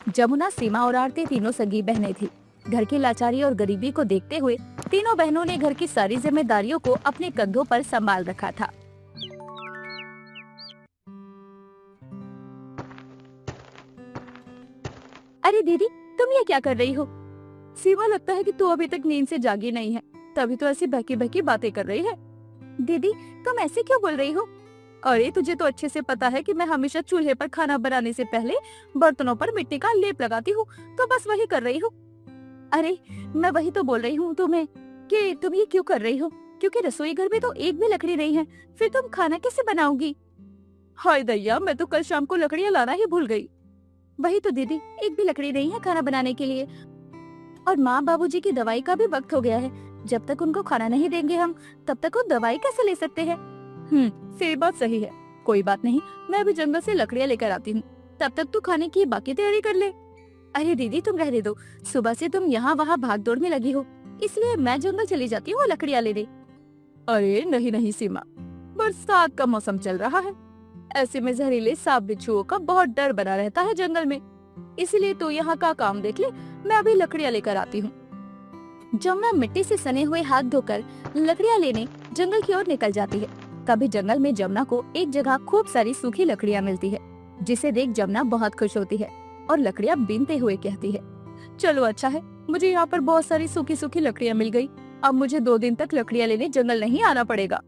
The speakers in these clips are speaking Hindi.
जमुना, सीमा और आरती तीनों सगी बहनें थी। घर की लाचारी और गरीबी को देखते हुए तीनों बहनों ने घर की सारी जिम्मेदारियों को अपने कंधों पर संभाल रखा था। अरे दीदी, तुम ये क्या कर रही हो? सीमा, लगता है कि तू अभी तक नींद से जागी नहीं है, तभी तो ऐसी बहकी बहकी बातें कर रही है। दीदी, तुम ऐसे क्यों बोल रही हो? अरे तुझे तो अच्छे से पता है कि मैं हमेशा चूल्हे पर खाना बनाने से पहले बर्तनों पर मिट्टी का लेप लगाती हूँ, तो बस वही कर रही हूँ। अरे मैं वही तो बोल रही हूँ तुम्हें कि तुम ये क्यों कर रही हो, क्योंकि रसोई घर में तो एक भी लकड़ी नहीं है, फिर तुम खाना कैसे बनाओगी? हाय दैया, मैं तो कल शाम को लकड़ियाँ लाना ही भूल गई। वही तो दीदी, एक भी लकड़ी नहीं है खाना बनाने के लिए। और माँ बाबूजी की दवाई का भी वक्त हो गया है, जब तक उनको खाना नहीं देंगे हम, तब तक वो दवाई कैसे ले सकते हैं? सही बात सही है। कोई बात नहीं, मैं अभी जंगल से लकड़ियाँ लेकर आती हूँ, तब तक तू खाने की बाकी तैयारी कर ले। अरे दीदी, तुम रहने दो, सुबह से तुम यहाँ वहाँ भाग दौड़ में लगी हो, इसलिए मैं जंगल चली जाती हूँ लकड़ियाँ लेने। अरे नहीं नहीं सीमा, बरसात का मौसम चल रहा है, ऐसे में जहरीले सांप बिच्छुओं का बहुत डर बना रहता है जंगल में, इसलिए तू यहाँ का काम देख ले, मैं अभी लकड़ियाँ लेकर आती हूँ। जमुना मिट्टी से सने हुए हाथ धोकर लकड़ियाँ लेने जंगल की ओर निकल जाती है। तभी जंगल में जमुना को एक जगह खूब सारी सूखी लकड़ियाँ मिलती है, जिसे देख जमुना बहुत खुश होती है और लकड़ियाँ बीनते हुए कहती है, चलो अच्छा है, मुझे यहाँ पर बहुत सारी सूखी सूखी लकड़ियाँ मिल गई, अब मुझे 2 दिन तक लकड़ियाँ लेने जंगल नहीं आना पड़ेगा।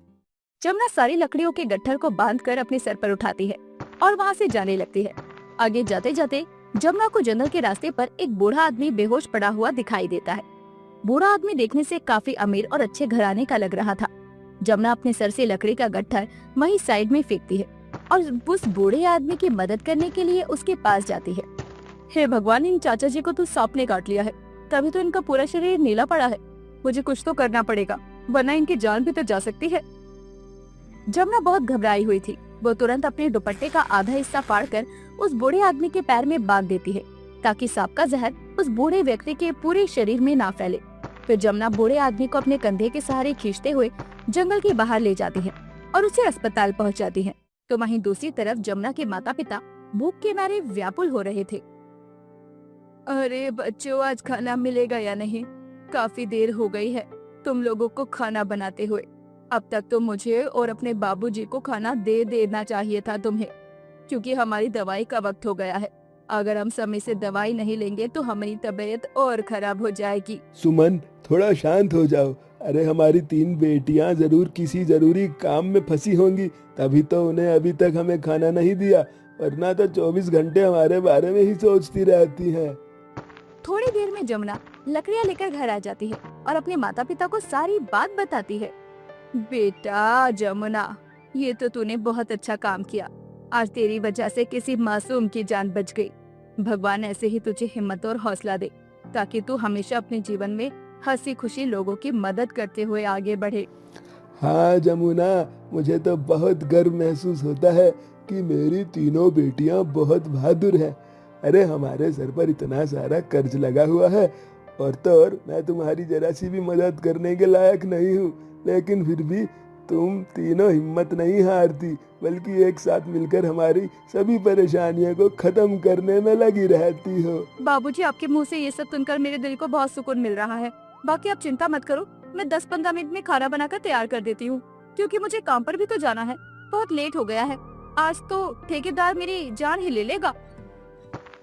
जमुना सारी लकड़ियों के गट्ठर को बांधकर अपने सर पर उठाती है और वहाँ से जाने लगती है। आगे जाते जाते जमुना को जंगल के रास्ते पर एक बूढ़ा आदमी बेहोश पड़ा हुआ दिखाई देता है। बूढ़ा आदमी देखने से काफी अमीर और अच्छे घराने का लग रहा था। जमुना अपने सर से लकड़ी का गट्ठर वहीं साइड में फेंकती है और उस बूढ़े आदमी की मदद करने के लिए उसके पास जाती है। हे भगवान, इन चाचा जी को तो सांप ने काट लिया है, तभी तो इनका पूरा शरीर नीला पड़ा है। मुझे कुछ तो करना पड़ेगा, वरना इनकी जान भी तो जा सकती है। जमुना बहुत घबराई हुई थी। वो तुरंत अपने दुपट्टे का आधा हिस्सा फाड़कर उस बूढ़े आदमी के पैर में बांध देती है, ताकि सांप का जहर उस बूढ़े व्यक्ति के पूरे शरीर में ना फैले। फिर जमुना बूढ़े आदमी को अपने कंधे के सहारे खींचते हुए जंगल के बाहर ले जाती है और उसे अस्पताल पहुंचाती है। तो वहीं दूसरी तरफ जमुना के माता पिता भूख के मारे व्याकुल हो रहे थे। अरे बच्चों, आज खाना मिलेगा या नहीं? काफी देर हो गई है तुम लोगों को खाना बनाते हुए। अब तक तो मुझे और अपने बाबूजी को खाना दे देना चाहिए था तुम्हें, क्योंकि हमारी दवाई का वक्त हो गया है। अगर हम समय से दवाई नहीं लेंगे तो हमारी तबीयत और खराब हो जाएगी। सुमन, थोड़ा शांत हो जाओ। अरे हमारी 3 बेटियां जरूर किसी जरूरी काम में फंसी होंगी, तभी तो उन्हें अभी तक हमें खाना नहीं दिया, वरना तो 24 घंटे हमारे बारे में ही सोचती रहती हैं। थोड़ी देर में जमुना लकड़ियाँ लेकर घर आ जाती है और अपने माता पिता को सारी बात बताती है। बेटा जमुना, ये तो तूने बहुत अच्छा काम किया। आज तेरी वजह से किसी मासूम की जान बच गई। भगवान ऐसे ही तुझे हिम्मत और हौसला दे, ताकि तू हमेशा अपने जीवन में हंसी खुशी लोगों की मदद करते हुए आगे बढ़े। हाँ जमुना, मुझे तो बहुत गर्व महसूस होता है कि मेरी तीनों बेटियां बहुत बहादुर हैं। अरे हमारे सर पर इतना सारा कर्ज लगा हुआ है, और तो और मैं तुम्हारी जरा सी भी मदद करने के लायक नहीं हूँ, लेकिन फिर भी तुम तीनों हिम्मत नहीं हारती, बल्कि एक साथ मिलकर हमारी सभी परेशानियों को खत्म करने में लगी रहती हो। बाबूजी, आपके मुंह से ये सब सुनकर मेरे दिल को बहुत सुकून मिल रहा है। बाकी आप चिंता मत करो, मैं 10-15 मिनट में खाना बनाकर तैयार कर देती हूँ, क्योंकि मुझे काम पर भी तो जाना है। बहुत लेट हो गया है, आज तो ठेकेदार मेरी जान ही ले लेगा।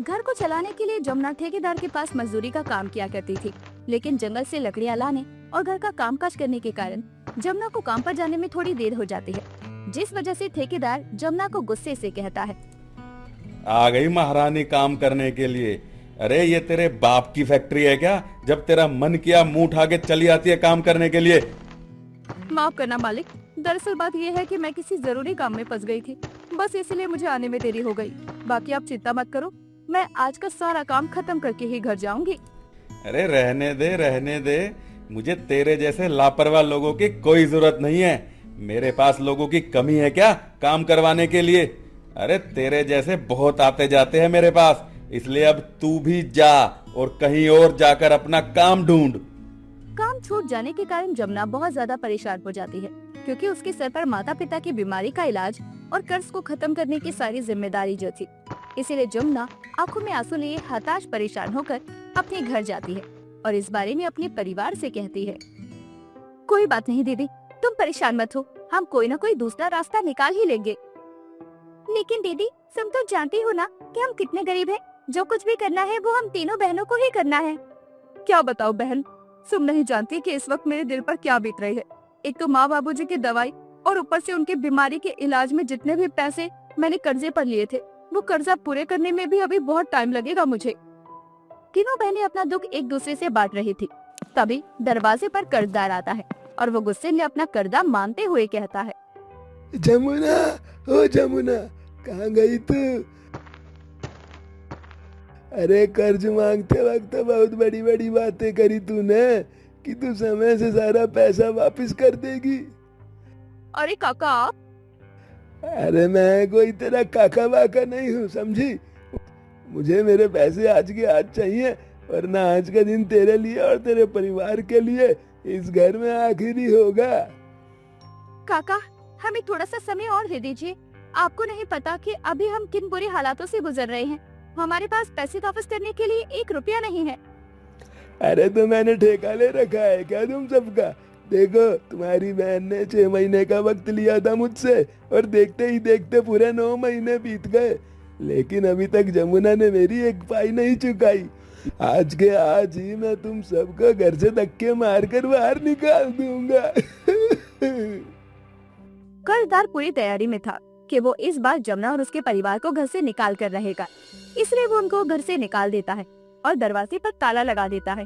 घर को चलाने के लिए जमुना ठेकेदार के पास मजदूरी का काम किया करती थी, लेकिन जंगल से लकड़ियाँ लाने और घर का कामकाज करने के कारण जमुना को काम पर जाने में थोड़ी देर हो जाती है, जिस वजह से ठेकेदार जमुना को गुस्से से कहता है, आ गई महारानी काम करने के लिए। अरे ये तेरे बाप की फैक्ट्री है क्या? जब तेरा मन किया मुंह उठा के चली आती है काम करने के लिए। माफ करना मालिक, दरअसल बात यह है कि मैं किसी जरूरी काम में फंस गई थी, बस इसलिए मुझे आने में देरी हो गई। बाकी आप चिंता मत करो, मैं आज का सारा काम खत्म करके ही घर जाऊंगी। अरे रहने दे रहने दे, मुझे तेरे जैसे लापरवाह लोगों की कोई जरूरत नहीं है। मेरे पास लोगों की कमी है क्या काम करवाने के लिए? अरे तेरे जैसे बहुत आते जाते हैं मेरे पास, इसलिए अब तू भी जा और कहीं और जाकर अपना काम ढूंढ। काम छूट जाने के कारण जमुना बहुत ज्यादा परेशान हो जाती है, क्योंकि उसके सर पर माता पिता की बीमारी का इलाज और कर्ज को खत्म करने की सारी जिम्मेदारी जो थी। इसीलिए जमुना आंखों में आंसू लिए हताश परेशान होकर अपने घर जाती है और इस बारे में अपने परिवार से कहती है। कोई बात नहीं दीदी, तुम परेशान मत हो, हम कोई ना कोई दूसरा रास्ता निकाल ही लेंगे। लेकिन दीदी, तुम तो जानती हो ना कि हम कितने गरीब हैं। जो कुछ भी करना है वो हम तीनों बहनों को ही करना है। क्या बताओ बहन, तुम नहीं जानती कि इस वक्त मेरे दिल पर क्या बीत रही है। एक तो माँ बाबूजी की दवाई और ऊपर से उनकी बीमारी के इलाज में जितने भी पैसे मैंने कर्जे पर लिए थे, वो कर्जा पूरे करने में भी अभी बहुत टाइम लगेगा मुझे। तीनों बहनें अपना दुख एक दूसरे से बांट रही थी। तभी दरवाजे पर कर्जदार आता है और वो गुस्से में अपना कर्जा मानते हुए कहता है, जमुना, ओ जमुना, कहाँ गई तू? अरे कर्ज मांगते वक्त बहुत बड़ी बड़ी बातें करी तूने कि तू समय से सारा पैसा वापस कर देगी। अरे काका, अरे मैं कोई तेरा काका वाका नहीं हूँ, समझी? मुझे मेरे पैसे आज के आज चाहिए, वरना आज का दिन तेरे लिए और तेरे परिवार के लिए इस घर में आखिरी होगा। काका, हमें थोड़ा सा समय और दे दीजिए। आपको नहीं पता कि अभी हम किन बुरे हालातों से गुजर रहे हैं। हमारे पास पैसे वापस करने के लिए 1 रुपया नहीं है। अरे तो मैंने ठेका ले रखा है क्या तुम सबका? देखो, तुम्हारी बहन ने 6 महीने का वक्त लिया था मुझसे और देखते ही देखते पूरे 9 महीने बीत गए, लेकिन अभी तक जमुना ने मेरी एक पाई नहीं चुकाई। आज के आज ही मैं तुम सबको घर से धक्के मारकर बाहर निकाल दूंगा। कर्जदार पूरी तैयारी में था कि वो इस बार जमुना और उसके परिवार को घर से निकाल कर रहेगा, इसलिए वो उनको घर से निकाल देता है और दरवाजे पर ताला लगा देता है।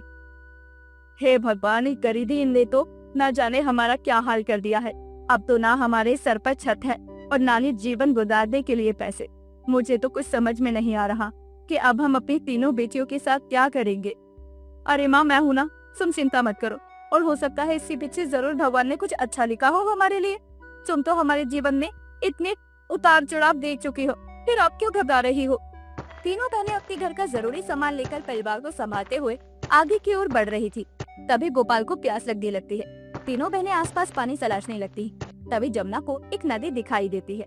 हे भगवान, गरीबी इनने तो न जाने हमारा क्या हाल कर दिया है। अब तो ना हमारे सर पर छत है और ना ही जीवन गुजारने के लिए पैसे। मुझे तो कुछ समझ में नहीं आ रहा कि अब हम अपनी तीनों बेटियों के साथ क्या करेंगे। अरे माँ, मैं हूँ ना, तुम चिंता मत करो, और हो सकता है इसके पीछे जरूर भगवान ने कुछ अच्छा लिखा हो हमारे लिए। तुम तो हमारे जीवन में इतने उतार चढ़ाव देख चुकी हो, फिर अब क्यों घबरा रही हो? तीनों बहनें अपने घर का जरूरी सामान लेकर परिवार को संभालते हुए आगे की ओर बढ़ रही थी। तभी गोपाल को प्यास लगने लगती है। तीनों बहनें आसपास पानी तलाशने लगती हैं। तभी जमुना को एक नदी दिखाई देती है।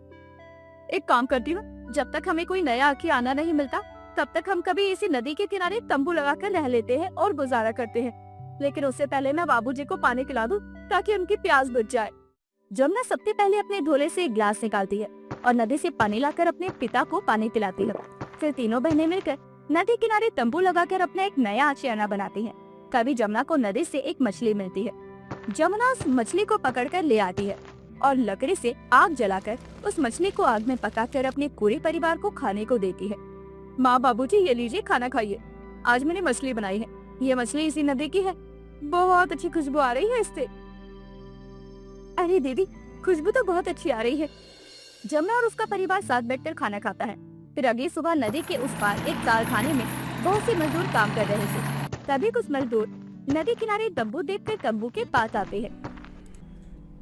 एक काम करती हूँ, जब तक हमें कोई नया आना नहीं मिलता, तब तक हम कभी इसी नदी के किनारे तंबू लगाकर रह लेते हैं और गुजारा करते हैं। लेकिन उससे पहले मैं बाबूजी को पानी पिला दूं ताकि उनकी प्यास बुझ जाए। जमुना सबसे पहले अपने झोले से एक गिलास निकालती है और नदी से पानी लाकर अपने पिता को पानी पिलाती है। फिर तीनों बहनें मिलकर नदी किनारे तंबू लगाकर अपना एक नया आशियाना बनाती हैं। तभी जमुना को नदी से एक मछली मिलती है। जमुना उस मछली को पकड़कर ले आती है और लकड़ी से आग जलाकर उस मछली को आग में पकाकर अपने पूरे परिवार को खाने को देती है। माँ, बाबूजी, ये लीजिए, खाना खाइए। आज मैंने मछली बनाई है। ये मछली इसी नदी की है। बहुत अच्छी खुशबू आ रही है इससे। अरे दीदी, खुशबू तो बहुत अच्छी आ रही है। जमुना और उसका परिवार साथ बैठकर खाना खाता है। फिर अगली सुबह नदी के उस पार एक कारखाने में बहुत से मजदूर काम कर रहे थे। तभी कुछ मजदूर नदी किनारे तंबू देखकर तंबू के पास आते हैं।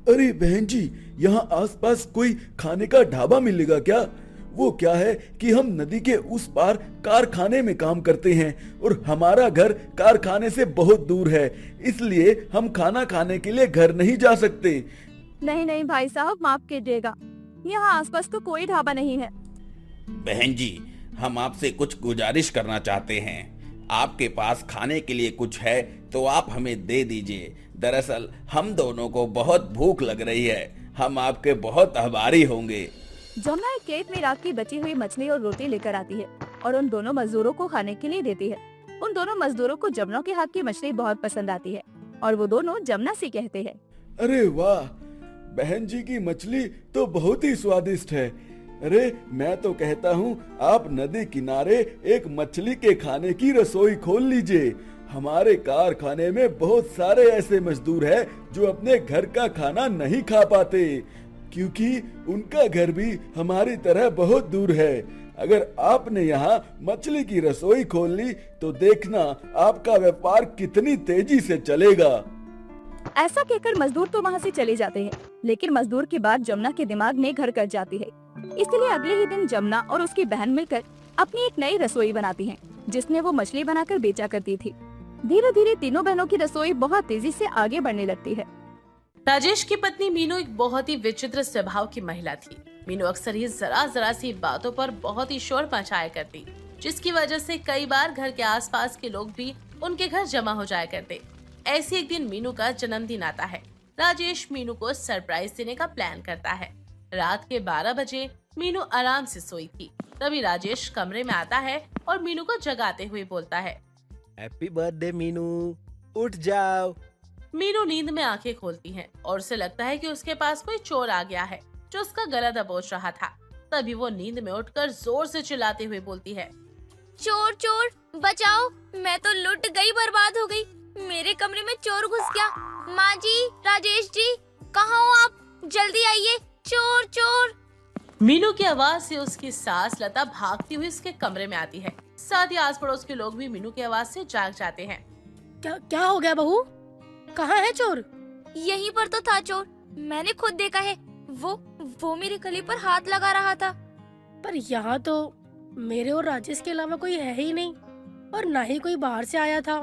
अरे बहन जी, यहाँ आसपास कोई खाने का ढाबा मिलेगा क्या? वो क्या है कि हम नदी के उस पार कारखाने में काम करते हैं और हमारा घर कारखाने से बहुत दूर है, इसलिए हम खाना खाने के लिए घर नहीं जा सकते। नहीं नहीं भाई साहब, माफ कीजिएगा, यहाँ आसपास तो कोई ढाबा नहीं है। बहन जी, हम आपसे कुछ गुजारिश करना चाहते हैं। आपके पास खाने के लिए कुछ है तो आप हमें दे दीजिए। दरअसल हम दोनों को बहुत भूख लग रही है। हम आपके बहुत आभारी होंगे। जमुना एक खेत में रात की बची हुई मछली और रोटी लेकर आती है और उन दोनों मजदूरों को खाने के लिए देती है। उन दोनों मजदूरों को जमुना के हाथ की मछली बहुत पसंद आती है और वो दोनों जमुना से कहते हैं, अरे वाह, बहन जी की मछली तो बहुत ही स्वादिष्ट है। अरे मैं तो कहता हूँ आप नदी किनारे एक मछली के खाने की रसोई खोल लीजिए। हमारे कारखाने में बहुत सारे ऐसे मजदूर हैं जो अपने घर का खाना नहीं खा पाते, क्योंकि उनका घर भी हमारी तरह बहुत दूर है। अगर आपने यहाँ मछली की रसोई खोल ली तो देखना आपका व्यापार कितनी तेजी से चलेगा। ऐसा कहकर मजदूर तो वहाँ से चले जाते हैं, लेकिन मजदूर की बात जमुना के दिमाग में घर कर जाती है। इसलिए अगले ही दिन जमुना और उसकी बहन मिलकर अपनी एक नई रसोई बनाती हैं, जिसमें वो मछली बनाकर बेचा करती थी। धीरे धीरे तीनों बहनों की रसोई बहुत तेजी से आगे बढ़ने लगती है। राजेश की पत्नी मीनू एक बहुत ही विचित्र स्वभाव की महिला थी। मीनू अक्सर ही जरा जरा सी बातों पर बहुत ही शोर मचाया करती, जिसकी वजह से कई बार घर के आसपास के लोग भी उनके घर जमा हो जाया करते। ऐसी एक दिन मीनू का जन्मदिन आता है। राजेश मीनू को सरप्राइज देने का प्लान करता है। रात के 12 बजे मीनू आराम से सोई थी। तभी राजेश कमरे में आता है और मीनू को जगाते हुए बोलता है, हैप्पी बर्थडे मीनू, उठ जाओ। मीनू नींद में आंखें खोलती है और उसे लगता है कि उसके पास कोई चोर आ गया है जो उसका गला दबोच रहा था। तभी वो नींद में उठकर जोर से चिल्लाते हुए बोलती है, चोर चोर बचाओ, मैं तो लुट गई, बर्बाद हो गई, मेरे कमरे में चोर घुस गया। माँ जी, राजेश जी, कहाँ हो आप? जल्दी आइए, चोर चोर। मीनू की आवाज से उसकी सास लता भागती हुई उसके कमरे में आती है। साथ ही आस पड़ोस के लोग भी मीनू की आवाज से जाग जाते हैं। क्या हो गया बहू? कहाँ है चोर? यहीं पर तो था चोर, मैंने खुद देखा है। वो मेरे गले पर हाथ लगा रहा था। पर यहाँ तो मेरे और राजेश के अलावा कोई है ही नहीं, और ना ही कोई बाहर से आया था।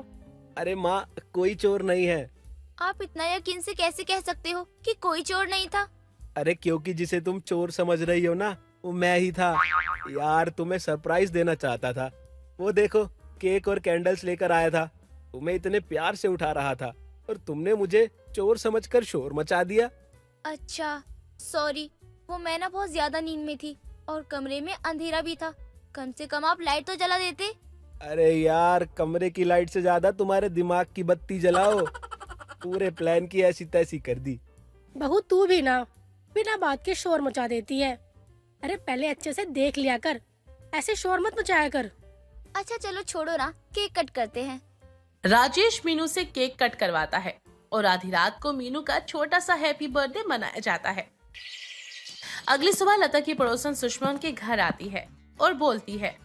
अरे माँ, कोई चोर नहीं है। आप इतना यकीन से कैसे कह सकते हो कि कोई चोर नहीं था? अरे क्योंकि जिसे तुम चोर समझ रही हो ना, वो मैं ही था। यार, तुम्हें सरप्राइज देना चाहता था। वो देखो, केक और कैंडल्स लेकर आया था। तुम्हें इतने प्यार से उठा रहा था और तुमने मुझे चोर समझकर शोर मचा दिया। अच्छा, सॉरी, वो मैं ना बहुत ज्यादा नींद में थी और कमरे में अंधेरा भी था। कम से कम आप लाइट तो जला देते। अरे यार, कमरे की लाइट से ज्यादा तुम्हारे दिमाग की बत्ती जलाओ। पूरे प्लान की ऐसी तैसी कर दी। बहू, तू भी ना बिना बात के शोर मचा देती है। अरे पहले अच्छे से देख लिया कर, ऐसे शोर मत मचाया कर। अच्छा चलो छोड़ो ना, केक कट करते हैं। राजेश मीनू से केक कट करवाता है और आधी रात को मीनू का छोटा सा हैप्पी बर्थडे मनाया जाता है। अगली सुबह लता की पड़ोसन सुषमा उनके घर आती है और बोलती है,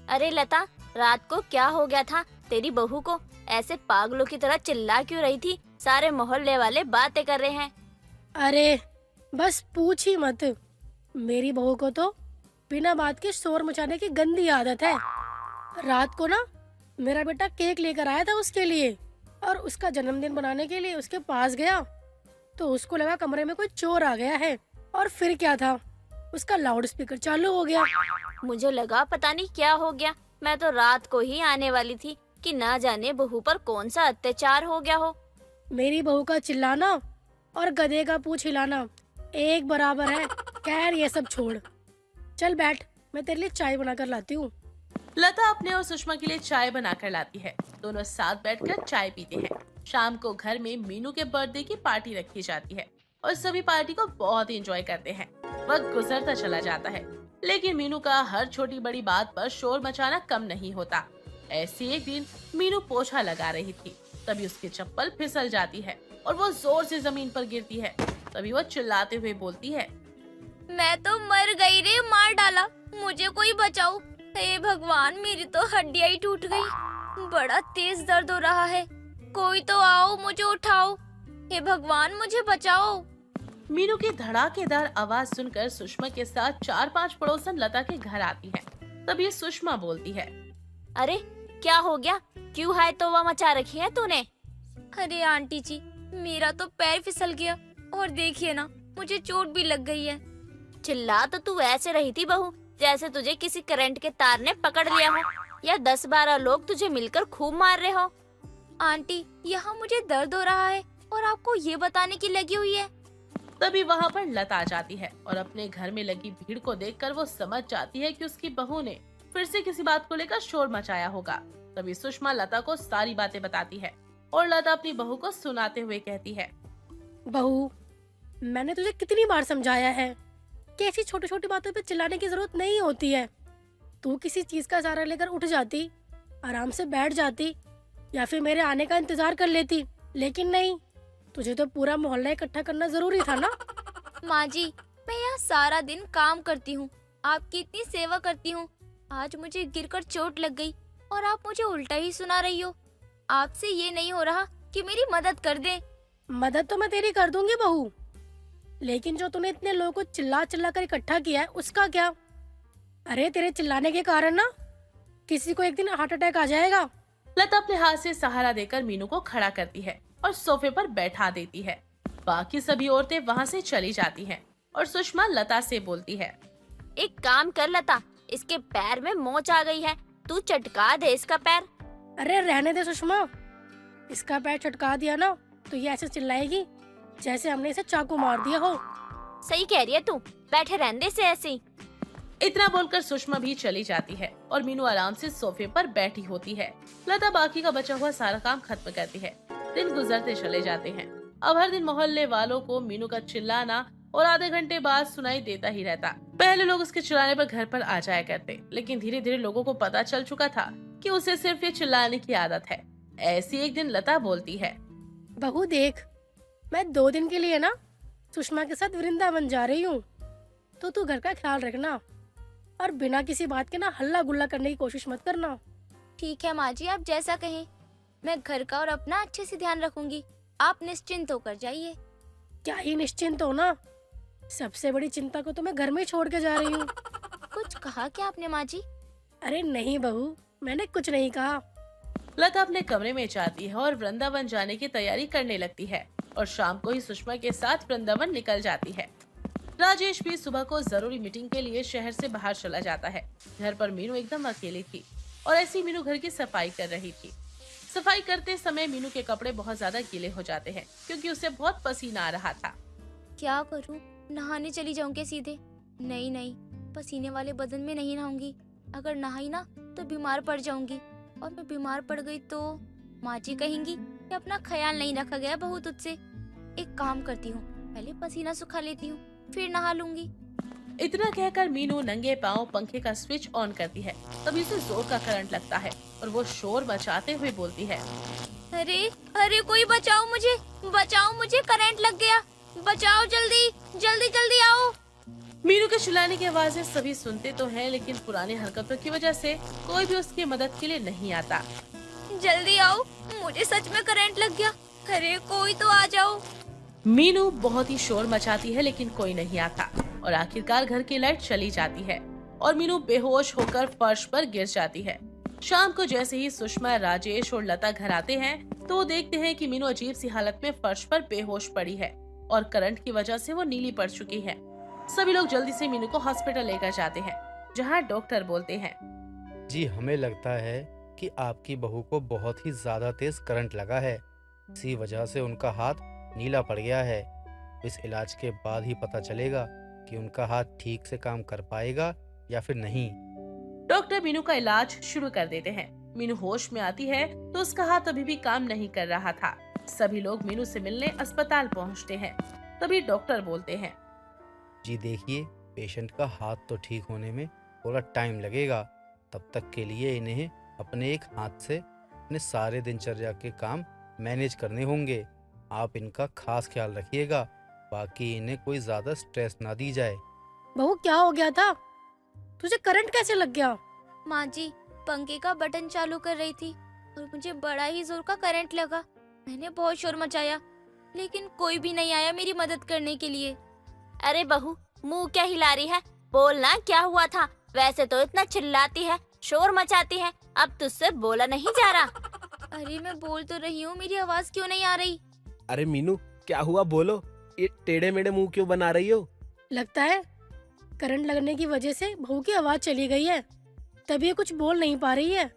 अरे लता, रात को क्या हो गया था? तेरी बहू को ऐसे पागलों की तरह चिल्ला क्यों रही थी? सारे मोहल्ले वाले बातें कर रहे हैं। अरे बस पूछ ही मत, मेरी बहू को तो बिना बात के शोर मचाने की गंदी आदत है। रात को ना मेरा बेटा केक लेकर आया था उसके लिए, और उसका जन्मदिन बनाने के लिए उसके पास गया तो उसको लगा कमरे में कोई चोर आ गया है, और फिर क्या था, उसका लाउड स्पीकर चालू हो गया। मुझे लगा पता नहीं क्या हो गया। मैं तो रात को ही आने वाली थी कि ना जाने बहू पर कौन सा अत्याचार हो गया हो। मेरी बहू का चिल्लाना और गधे का पूंछ हिलाना एक बराबर है। खैर ये सब छोड़, चल बैठ, मैं तेरे लिए चाय बनाकर लाती हूँ। लता अपने और सुषमा के लिए चाय बनाकर लाती है। दोनों साथ बैठकर चाय पीते हैं। शाम को घर में मीनू के बर्थडे की पार्टी रखी जाती है और सभी पार्टी को बहुत एंजॉय करते हैं। वक्त गुजरता चला जाता है, लेकिन मीनू का हर छोटी बड़ी बात पर शोर मचाना कम नहीं होता। ऐसी एक दिन मीनू पोछा लगा रही थी, तभी उसकी चप्पल फिसल जाती है और वो जोर से जमीन पर गिरती है। तभी वो चिल्लाते हुए बोलती है, मैं तो मर गई रे, मार डाला, मुझे कोई बचाओ। हे भगवान, मेरी तो हड्डियां ही टूट गई। बड़ा तेज दर्द हो रहा है, कोई तो आओ, मुझे उठाओ। हे भगवान, मुझे बचाओ। मीनू की धड़ाकेदार आवाज सुनकर सुषमा के साथ 4-5 पड़ोसन लता के घर आती है। तभी सुषमा बोलती है, अरे क्या हो गया? क्यों है तो वह मचा रखी है तूने? अरे आंटी जी, मेरा तो पैर फिसल गया और देखिए ना, मुझे चोट भी लग गई है। चिल्ला तो तू ऐसे रही थी बहू, जैसे तुझे किसी करंट के तार ने पकड़ लिया हो या 10-12 लोग तुझे मिलकर खूब मार रहे हो। आंटी, यहाँ मुझे दर्द हो रहा है और आपको ये बताने की लगी हुई है। तभी वहाँ पर लता आ जाती है और अपने घर में लगी भीड़ को देखकर वो समझ जाती है कि उसकी बहू ने फिर से किसी बात को लेकर शोर मचाया होगा। तभी सुषमा लता को सारी बातें बताती है और लता अपनी बहू को सुनाते हुए कहती है, बहू, मैंने तुझे कितनी बार समझाया है कि ऐसी छोटी छोटी बातों पे चिल्लाने की जरूरत नहीं होती है। तू किसी चीज का सहारा लेकर उठ जाती, आराम से बैठ जाती, या फिर मेरे आने का इंतजार कर लेती, लेकिन नहीं, तुझे तो पूरा मोहल्ला इकट्ठा करना जरूरी था ना। माँ जी, मैं यहाँ सारा दिन काम करती हूँ, आपकी इतनी सेवा करती हूँ। आज मुझे गिरकर चोट लग गई और आप मुझे उल्टा ही सुना रही हो। आपसे ये नहीं हो रहा कि मेरी मदद कर दे। मदद तो मैं तेरी कर दूंगी बहू, लेकिन जो तूने इतने लोगों को चिल्ला चिल्ला कर इकट्ठा किया है, उसका क्या? अरे तेरे चिल्लाने के कारण ना किसी को एक दिन हार्ट अटैक आ जाएगा। लता अपने हाथ से सहारा देकर मीनू को खड़ा करती है और सोफे पर बैठा देती है। बाकी सभी औरतें वहाँ से चली जाती हैं। और सुषमा लता से बोलती है। एक काम कर लता, इसके पैर में मोच आ गई है, तू चटका दे इसका पैर। अरे रहने दे सुषमा, इसका पैर चटका दिया ना तो ये ऐसे चिल्लाएगी जैसे हमने इसे चाकू मार दिया हो। सही कह रही है तू, बैठे रहने दे इसे ऐसे ही। इतना बोलकर सुषमा भी चली जाती है और मीनू आराम से सोफे पर बैठी होती है। लता बाकी का बचा हुआ सारा काम खत्म करती है। दिन गुजरते चले जाते हैं। अब हर दिन मोहल्ले वालों को मीनू का चिल्लाना और आधे घंटे बाद सुनाई देता ही रहता। पहले लोग उसके चिल्लाने पर घर पर आ जाया करते, लेकिन धीरे धीरे लोगों को पता चल चुका था कि उसे सिर्फ ये चिल्लाने की आदत है। ऐसी एक दिन लता बोलती है, बहू देख, मैं 2 दिन के लिए ना सुषमा के साथ वृंदावन जा रही हूँ, तो तू घर का ख्याल रखना और बिना किसी बात के ना हल्ला गुल्ला करने की कोशिश मत करना। ठीक है माँ जी, आप जैसा कहें। मैं घर का और अपना अच्छे से ध्यान रखूंगी, आप निश्चिंत होकर जाइए। क्या ही निश्चिंत हो ना, सबसे बड़ी चिंता को तो मैं घर में ही छोड़ के जा रही हूँ। कुछ कहा क्या आपने माँ जी? अरे नहीं बहू, मैंने कुछ नहीं कहा। लता अपने कमरे में जाती है और वृंदावन जाने की तैयारी करने लगती है और शाम को ही सुषमा के साथ वृंदावन निकल जाती है। राजेश भी सुबह को जरूरी मीटिंग के लिए शहर से बाहर चला जाता है। घर पर मीनू एकदम अकेली थी और ऐसी मीनू घर की सफाई कर रही थी। सफाई करते समय मीनू के कपड़े बहुत ज्यादा गीले हो जाते हैं क्योंकि उसे बहुत पसीना आ रहा था। क्या करूं? नहाने चली जाऊंगी सीधे? नहीं नहीं, पसीने वाले बदन में नहीं नहाऊंगी। अगर नहाई ना तो बीमार पड़ जाऊंगी, और मैं बीमार पड़ गई तो माँ जी कहेंगी कि अपना ख्याल नहीं रखा गया बहू तुझसे। एक काम करती हूँ, पहले पसीना सुखा लेती हूँ, फिर नहा लूंगी। इतना कहकर मीनू नंगे पांव पंखे का स्विच ऑन करती है। तभी उसे जोर का करंट लगता है और वो शोर मचाते हुए बोलती है, अरे अरे कोई बचाओ मुझे, बचाओ मुझे, करंट लग गया, बचाओ, जल्दी जल्दी जल्दी आओ। मीनू के चिल्लाने की आवाजें सभी सुनते तो हैं, लेकिन पुरानी हरकतों की वजह से कोई भी उसकी मदद के लिए नहीं आता। जल्दी आओ, मुझे सच में करंट लग गया, अरे कोई तो आ जाओ। मीनू बहुत ही शोर मचाती है लेकिन कोई नहीं आता और आखिरकार घर की लाइट चली जाती है और मीनू बेहोश होकर फर्श पर गिर जाती है। शाम को जैसे ही सुषमा, राजेश और लता घर आते हैं तो वो देखते हैं कि मीनू अजीब सी हालत में फर्श पर बेहोश पड़ी है और करंट की वजह से वो नीली पड़ चुकी है। सभी लोग जल्दी से मीनू को हॉस्पिटल लेकर जाते हैं, जहाँ डॉक्टर बोलते हैं, जी हमें लगता है कि आपकी बहू को बहुत ही ज्यादा तेज करंट लगा है, इसी वजह से उनका हाथ नीला पड़ गया है। इस इलाज के बाद ही पता चलेगा कि उनका हाथ ठीक से काम कर पाएगा या फिर नहीं। डॉक्टर मीनू का इलाज शुरू कर देते हैं। मीनू होश में आती है तो उसका हाथ अभी भी काम नहीं कर रहा था। सभी लोग मीनू से मिलने अस्पताल पहुंचते हैं। तभी डॉक्टर बोलते हैं, जी देखिए, पेशेंट का हाथ तो ठीक होने में थोड़ा टाइम लगेगा, तब तक के लिए इन्हें अपने एक हाथ से अपने सारे दिनचर्या के काम मैनेज करने होंगे। आप इनका खास ख्याल रखिएगा, बाकी इन्हें कोई ज्यादा स्ट्रेस ना दी जाए। बहू क्या हो गया था, तुझे करंट कैसे लग गया? माँ जी, पंखे का बटन चालू कर रही थी और मुझे बड़ा ही जोर का करंट लगा। मैंने बहुत शोर मचाया, लेकिन कोई भी नहीं आया मेरी मदद करने के लिए। अरे बहू, मुंह क्या हिला रही है, बोलना क्या हुआ था? वैसे तो इतना चिल्लाती है, शोर मचाती है, अब तुझसे बोला नहीं जा रहा। अरे मैं बोल तो रही हूँ, मेरी आवाज क्यों नहीं आ रही? अरे मीनू, क्या हुआ बोलो, ये टेढ़े मेढ़े मुंह क्यों बना रही हो? लगता है करंट लगने की वजह से बहू की आवाज चली गई है, तभी ये कुछ बोल नहीं पा रही है।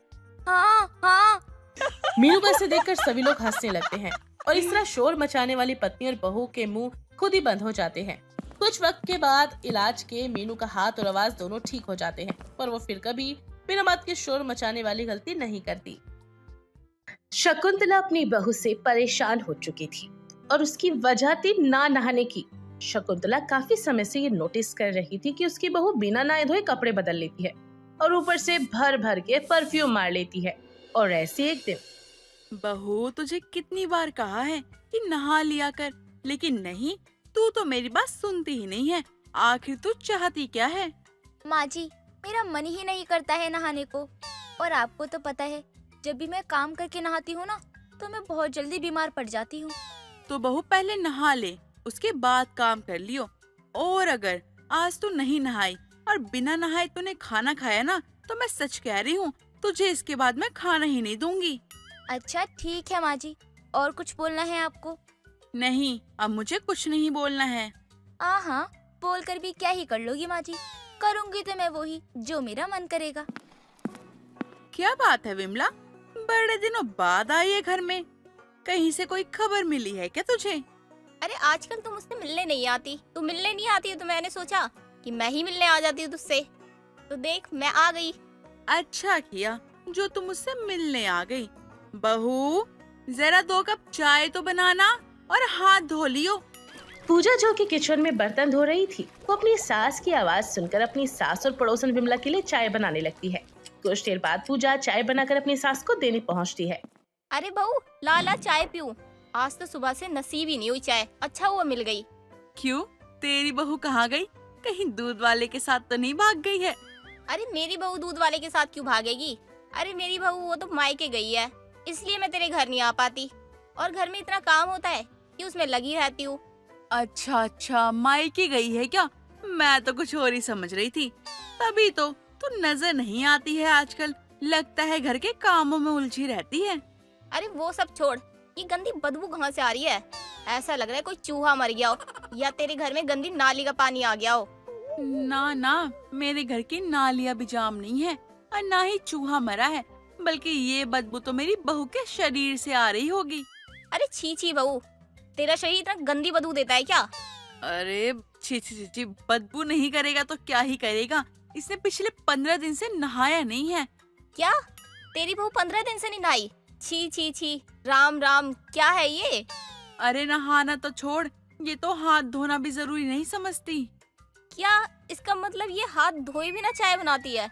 हाँ हाँ। मीनू को ऐसे देखकर सभी लोग हंसने लगते हैं और इस तरह शोर मचाने वाली पत्नी और बहू के मुंह खुद ही बंद हो जाते हैं। कुछ वक्त के बाद इलाज के मीनू का हाथ और आवाज दोनों ठीक हो जाते हैं, पर वो फिर कभी बिना बात के शोर मचाने वाली गलती नहीं करती। शकुंतला अपनी बहू से परेशान हो चुकी थी और उसकी वजह थी ना नहाने की। शकुंतला काफी समय से ये नोटिस कर रही थी कि उसकी बहू बिना नहाए धोए कपड़े बदल लेती है और ऊपर से भर भर के परफ्यूम मार लेती है। और ऐसे एक दिन, बहू तुझे कितनी बार कहा है कि नहा लिया कर, लेकिन नहीं, तू तो मेरी बात सुनती ही नहीं है। आखिर तू चाहती क्या है? माँ जी, मेरा मन ही नहीं करता है नहाने को, और आपको तो पता है जब भी मैं काम करके नहाती हूँ ना तो मैं बहुत जल्दी बीमार पड़ जाती हूँ। तो बहू पहले नहा ले, उसके बाद काम कर लियो। और अगर आज तू नहीं नहाई और बिना नहाए तूने खाना खाया ना, तो मैं सच कह रही हूँ, तुझे इसके बाद मैं खाना ही नहीं दूंगी। अच्छा ठीक है माँ जी, और कुछ बोलना है आपको? नहीं, अब मुझे कुछ नहीं बोलना है। हाँ, बोलकर भी क्या ही कर लोगी माँ जी। करूंगी तो मैं वही जो मेरा मन करेगा। क्या बात है विमला, बड़े दिनों बाद आई है घर में। कहीं से कोई खबर मिली है क्या तुझे? अरे आजकल तुम मुझसे मिलने नहीं आती, तू मिलने नहीं आती है तो मैंने सोचा कि मैं ही मिलने आ जाती हूँ तुझसे। तो देख मैं आ गई। अच्छा किया जो तुम मुझसे मिलने आ गई। बहू, जरा 2 कप चाय तो बनाना और हाथ धो लियो। पूजा जो कि किचन में बर्तन धो रही थी, वो अपनी सास की आवाज सुनकर अपनी सास और पड़ोसन विमला के लिए चाय बनाने लगती है। कुछ देर बाद पूजा चाय बनाकर अपनी सास को देने पहुंचती है। अरे बहू लाला चाय पीऊं। आज तो सुबह से नसीब ही नहीं हुई चाय, अच्छा हुआ मिल गई। क्यों, तेरी बहू कहाँ गई? कहीं दूध वाले के साथ तो नहीं भाग गई है? अरे मेरी बहू दूध वाले के साथ क्यों भागेगी? अरे मेरी बहू वो तो मायके गई है, इसलिए मैं तेरे घर नहीं आ पाती। और घर में इतना काम होता है कि उसमें लगी रहती हूँ। अच्छा, मायके गई है क्या? मैं तो कुछ और ही समझ रही थी। तभी तो तू नजर नहीं आती है आजकल। लगता है घर के कामों में उलझी रहती है। अरे वो सब छोड़, ये गंदी बदबू कहाँ से आ रही है? ऐसा लग रहा है कोई चूहा मर गया हो या तेरे घर में गंदी नाली का पानी आ गया हो। ना, मेरे घर की नालियाँ भी जाम नहीं है और ना ही चूहा मरा है, बल्कि ये बदबू तो मेरी बहू के शरीर से आ रही होगी। अरे छी बहू, तेरा शरीर इतना गंदी बदबू देता है क्या? अरे छी, बदबू नहीं करेगा तो क्या ही करेगा। इसने पिछले 15 दिन से नहाया नहीं है। क्या तेरी बहू 15 दिन से नहीं नहाई? छी, राम राम, क्या है ये? अरे नहाना तो छोड़, ये तो हाथ धोना भी जरूरी नहीं समझती। क्या इसका मतलब ये हाथ धोए बिना चाय बनाती है?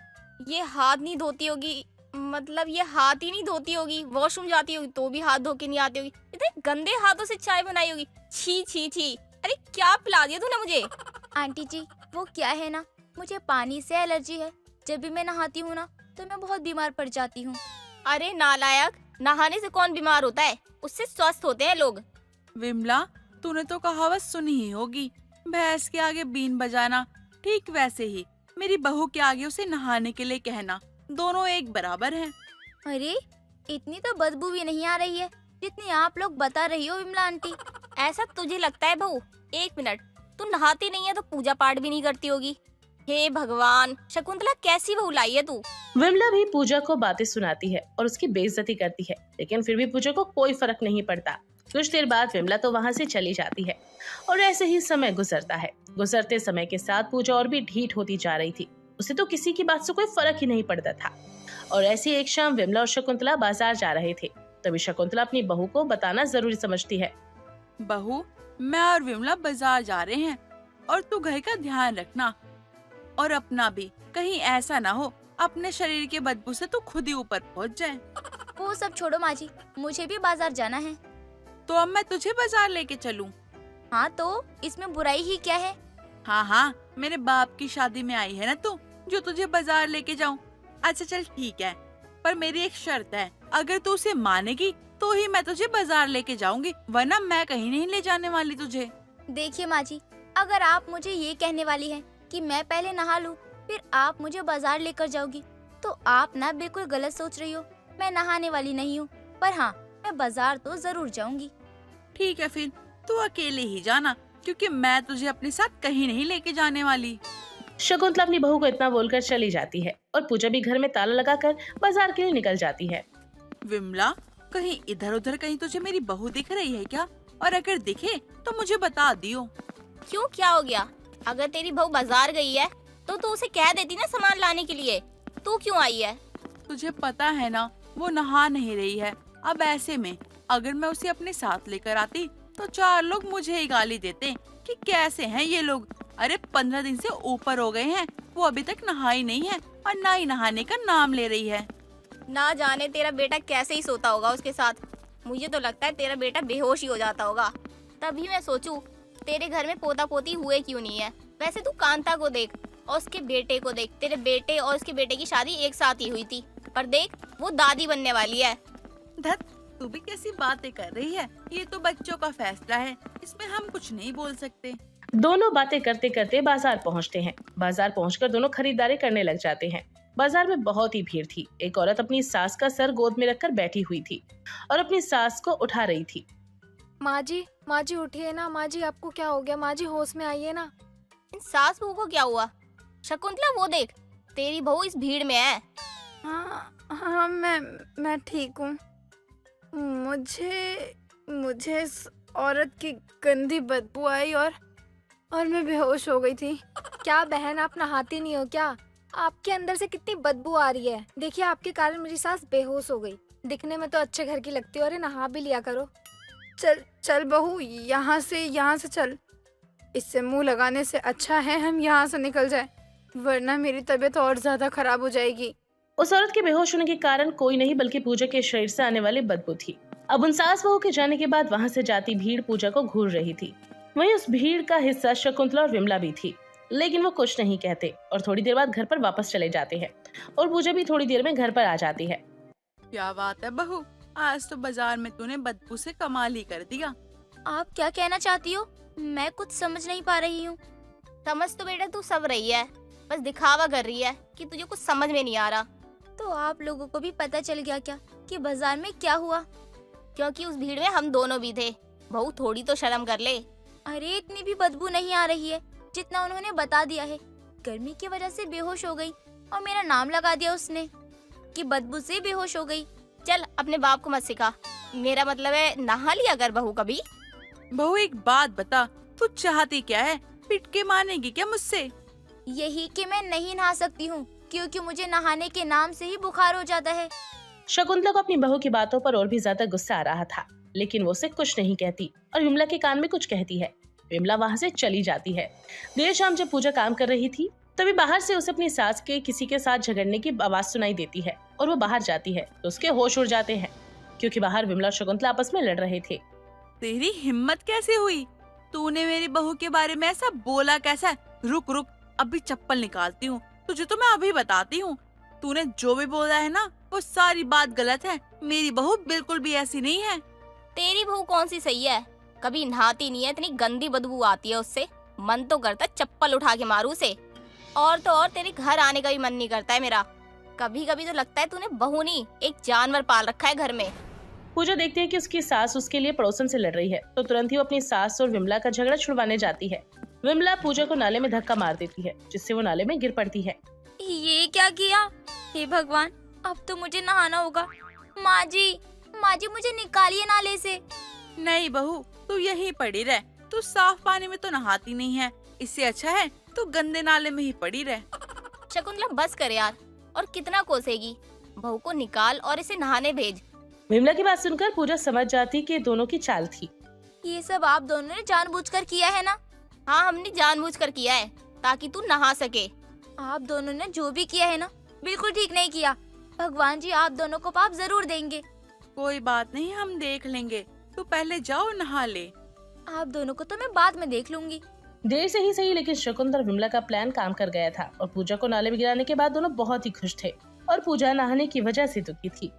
ये हाथ नहीं धोती होगी, मतलब ये हाथ ही नहीं धोती होगी, वॉशरूम जाती होगी तो भी हाथ धो के नहीं आती होगी, इतने गंदे हाथों से चाय बनाई होगी। छी। अरे क्या पिला दिया तूने मुझे? आंटी जी वो क्या है ना, मुझे पानी से एलर्जी है। जब भी मैं नहाती हूँ ना तो मैं बहुत बीमार पड़ जाती हूँ। अरे नालायक, नहाने से कौन बीमार होता है? उससे स्वस्थ होते हैं लोग। विमला, तूने तो कहावत सुनी ही होगी, भैंस के आगे बीन बजाना। ठीक वैसे ही मेरी बहू के आगे उसे नहाने के लिए कहना, दोनों एक बराबर हैं। अरे इतनी तो बदबू भी नहीं आ रही है जितनी आप लोग बता रही हो विमला आंटी। ऐसा तुझे लगता है बहू? एक मिनट, तू नहाती नहीं है तो पूजा पाठ भी नहीं करती होगी। हे भगवान, शकुंतला कैसी बहू लाई है तू? विमला भी पूजा को बातें सुनाती है और उसकी बेइज्जती करती है, लेकिन फिर भी पूजा को कोई फर्क नहीं पड़ता। कुछ देर बाद विमला तो वहाँ से चली जाती है और ऐसे ही समय गुजरता है। गुजरते समय के साथ पूजा और भी ढीठ होती जा रही थी। उसे तो किसी की बात से कोई फर्क ही नहीं पड़ता था। और ऐसी एक शाम विमला और शकुंतला बाजार जा रहे थे। तभी शकुंतला अपनी बहू को बताना जरूरी समझती है। बहू, मैं और विमला बाजार जा रहे हैं और तू घर का ध्यान रखना और अपना भी। कहीं ऐसा ना हो अपने शरीर के बदबू से तू खुद ही ऊपर पहुंच जाए। वो सब छोड़ो माँ जी, मुझे भी बाजार जाना है। तो अब मैं तुझे बाजार लेके चलूं? हाँ तो इसमें बुराई ही क्या है? हाँ, मेरे बाप की शादी में आई है ना तू, जो तुझे बाजार लेके जाऊं। अच्छा चल ठीक है, पर मेरी एक शर्त है, अगर तू उसे मानेगी तो ही मैं तुझे बाजार लेके जाऊंगी, वरना मैं कहीं नहीं ले जाने वाली तुझे। देखिए माँ जी, अगर आप मुझे ये कहने वाली हैं कि मैं पहले नहा लूं फिर आप मुझे बाजार लेकर जाओगी तो आप ना बिल्कुल गलत सोच रही हो। मैं नहाने वाली नहीं हूँ, पर हाँ मैं बाजार तो जरूर जाऊंगी। ठीक है फिर तू अकेले ही जाना, क्योंकि मैं तुझे अपने साथ कहीं नहीं लेके जाने वाली। शकुंतला अपनी बहू को इतना बोलकर चली जाती है और पूजा भी घर में ताला लगाकर बाजार के लिए निकल जाती है। विमला, कहीं इधर उधर कहीं तुझे मेरी बहू दिख रही है क्या? और अगर दिखे तो मुझे बता दियो। क्यों, क्या हो गया? अगर तेरी बहू बाजार गई है तो तू उसे कह देती ना सामान लाने के लिए। तू क्यों आई है? तुझे पता है ना वो नहा नहीं रही है। अब ऐसे में अगर मैं उसे अपने साथ लेकर आती तो 4 लोग मुझे ही गाली देते कि कैसे हैं ये लोग। अरे 15 दिन से ऊपर हो गए हैं, वो अभी तक नहाई नहीं है और ना ही नहाने का नाम ले रही है। ना जाने तेरा बेटा कैसे ही सोता होगा उसके साथ। मुझे तो लगता है तेरा बेटा बेहोश ही हो जाता होगा। तभी मैं सोचूं तेरे घर में पोता पोती हुए क्यों नहीं है। वैसे तू कांता को देख और उसके बेटे को देख। तेरे बेटे और उसके बेटे की शादी एक साथ ही हुई थी, पर देख वो दादी बनने वाली है। धत, तू भी कैसी बातें कर रही है? ये तो बच्चों का फैसला है, इसमें हम कुछ नहीं बोल सकते। दोनों बातें करते करते बाजार पहुंचते हैं। बाजार पहुंचकर दोनों खरीदारी करने लग जाते हैं। बाजार में बहुत ही भीड़ थी। एक औरत अपनी सास का सर गोद में रखकर बैठी हुई थी और अपनी सास को उठा रही थी। माँ जी उठिए ना। माँ जी आपको क्या हो गया? माँ जी होश में आइए ना। इन सास बहू को क्या हुआ? शकुंतला वो देख, तेरी बहू इस भीड़ में है। हाँ मैं ठीक हूँ। मुझे इस औरत की गंदी बदबू आई और मैं बेहोश हो गई थी। क्या बहन, आप नहाती नहीं हो क्या? आपके अंदर से कितनी बदबू आ रही है। देखिए, आपके कारण मेरी सास बेहोश हो गई। दिखने में तो अच्छे घर की लगती हो, अरे नहा भी लिया करो। चल बहू, यहाँ से चल। इससे मुंह लगाने से अच्छा है हम यहाँ से निकल जाए, वरना मेरी तबीयत और ज्यादा खराब हो जाएगी। उस औरत के बेहोश होने के कारण कोई नहीं बल्कि पूजा के शरीर से आने वाली बदबू थी। अब उन सास बहू के जाने के बाद वहाँ से जाती भीड़ पूजा को घूर रही थी। वहीं उस भीड़ का हिस्सा शकुंतला और विमला भी थी, लेकिन वो कुछ नहीं कहते और थोड़ी देर बाद घर पर वापस चले जाते हैं और पूजा भी थोड़ी देर में घर पर आ जाती है। क्या बात है बहू, आज तो बाजार में तूने बदबू से कमाल ही कर दिया। आप क्या कहना चाहती हो? मैं कुछ समझ नहीं पा रही हूँ। समझ तो बेटा तू सब रही है, बस दिखावा कर रही है कि तुझे कुछ समझ में नहीं आ रहा। तो आप लोगों को भी पता चल गया क्या कि बाजार में क्या हुआ? क्योंकि उस भीड़ में हम दोनों भी थे। बहू थोड़ी तो शर्म कर ले। अरे इतनी भी बदबू नहीं आ रही है जितना उन्होंने बता दिया है। गर्मी की वजह से बेहोश हो गई और मेरा नाम लगा दिया उसने कि बदबू से बेहोश हो गई। चल अपने बाप को मत सिखा, मेरा मतलब है नहा लिया कर बहू कभी। बहू एक बात बता, तू चाहती क्या है? पिट के मानेगी क्या मुझसे? यही कि मैं नहीं नहा सकती हूँ क्योंकि मुझे नहाने के नाम से ही बुखार हो जाता है। शकुंतला को अपनी बहू की बातों पर और भी ज्यादा गुस्सा आ रहा था, लेकिन वो उसे कुछ नहीं कहती और विमला के कान में कुछ कहती है। विमला वहाँ से चली जाती है। देर शाम जब पूजा काम कर रही थी तभी बाहर से उसे अपनी सास के किसी के साथ झगड़ने की आवाज सुनाई देती है और वो बाहर जाती है तो उसके होश उड़ जाते हैं, क्योंकि बाहर विमला और शकुंतला आपस में लड़ रहे थे। तेरी हिम्मत कैसे हुई? तूने मेरी बहू के बारे में ऐसा बोला कैसा? रुक, अभी चप्पल निकालती हूँ। तुझे तो मैं अभी बताती हूँ। तूने जो भी बोला है ना, वो सारी बात गलत है। मेरी बहू बिल्कुल भी ऐसी नहीं है। तेरी बहू कौन सी सही है? कभी नहाती नहीं है, इतनी गंदी बदबू आती है उससे। मन तो करता है चप्पल उठा के मारू उसे। और तो और तेरे घर आने का भी मन नहीं करता है मेरा। कभी कभी तो लगता है तूने बहू नहीं एक जानवर पाल रखा है घर में। पूजा देखती है कि उसकी सास उसके लिए पड़ोसन से लड़ रही है तो तुरंत ही वो अपनी सास और विमला का झगड़ा छुड़वाने जाती है। विमला पूजा को नाले में धक्का मार देती है जिससे वो नाले में गिर पड़ती है। ये क्या किया? हे भगवान, अब तो मुझे नहाना होगा। माँ जी मुझे निकालिए नाले से। नहीं बहू, तू यहीं पड़ी रह। तू साफ पानी में तो नहाती नहीं है, इससे अच्छा है तू गंदे नाले में ही पड़ी रह। शकुंतला बस कर यार, और कितना कोसेगी? बहू को निकाल और इसे नहाने भेज। विमला की बात सुनकर पूजा समझ जाती कि दोनों की चाल थी। ये सब आप दोनों ने जानबूझकर किया है ना? हाँ, हमने जानबूझकर किया है ताकि तू नहा सके। आप दोनों ने जो भी किया है ना, बिल्कुल ठीक नहीं किया। भगवान जी आप दोनों को पाप जरूर देंगे। कोई बात नहीं, हम देख लेंगे। तू पहले जाओ नहा ले। आप दोनों को तो मैं बाद में देख लूंगी। देर से ही सही, लेकिन शकुंतला और विमला का प्लान काम कर गया था और पूजा को नाले में गिराने के बाद दोनों बहुत ही खुश थे और पूजा नहाने की वजह से दुखी थी।